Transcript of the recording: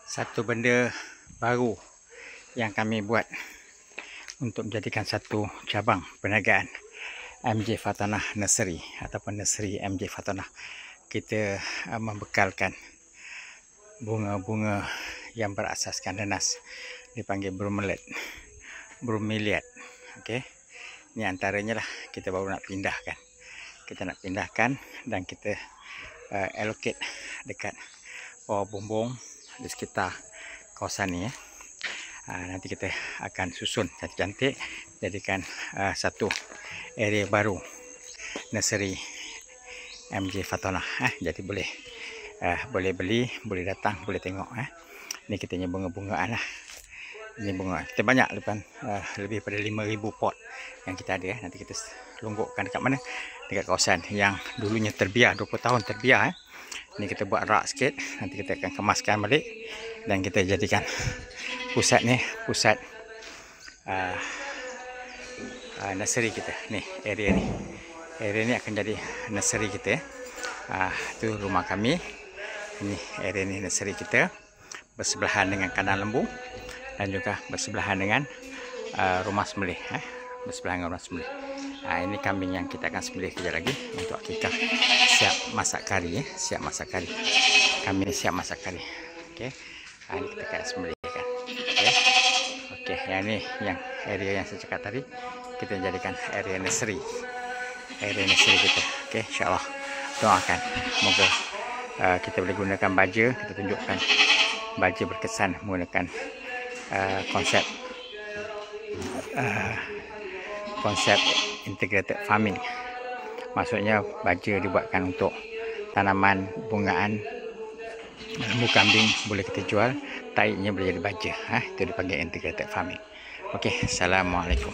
satu benda baru yang kami buat untuk menjadikan satu cabang perniagaan MJ Fatonah Nursery ataupun Nursery MJ Fatonah. Kita membekalkan bunga-bunga yang berasaskan nenas, dipanggil bromeliad. Okey, ini antaranya lah. Kita baru nak pindahkan. Dan kita allocate dekat bawah bumbung di sekitar kawasan ni ya. Nanti kita akan susun cantik-cantik, jadikan satu area baru nursery MJ Fatonah. Jadi boleh beli, boleh datang, boleh tengok. Ini kita punya bunga-bungaan lah. Ini bunga kita banyak depan, lebih pada 5,000 pot yang kita ada. Nanti kita longgokkan dekat mana? Dekat kawasan yang dulunya terbiar, 20 tahun terbiar. Ini kita buat rak sikit. Nanti kita akan kemaskan balik dan kita jadikan pusat ni, pusat nursery kita. Ni area ni akan jadi nursery kita. Tu rumah kami. Ini area ni nursery kita, bersebelahan dengan kandang lembu dan juga bersebelahan dengan rumah sembelih. Bersebelahan dengan rumah sembelih. Ini kambing yang kita akan sembelih kejap lagi untuk akikah. Siap masak kari. Siap masak kari. Kambing siap masak kari. Okey. Ini kita akan sembelihkan. Okey. Yang ni yang area yang saya cakap tadi, kita jadikan area nursery. Area nursery kita. Okey, insya-Allah. Doakan semoga kita boleh gunakan baja. Kita tunjukkan baja berkesan menggunakan konsep integrated farming. Maksudnya baja dibuatkan untuk tanaman bungaan, lembu kambing boleh kita jual, taiknya boleh jadi baja. Itu dipanggil integrated farming. Okey, assalamualaikum.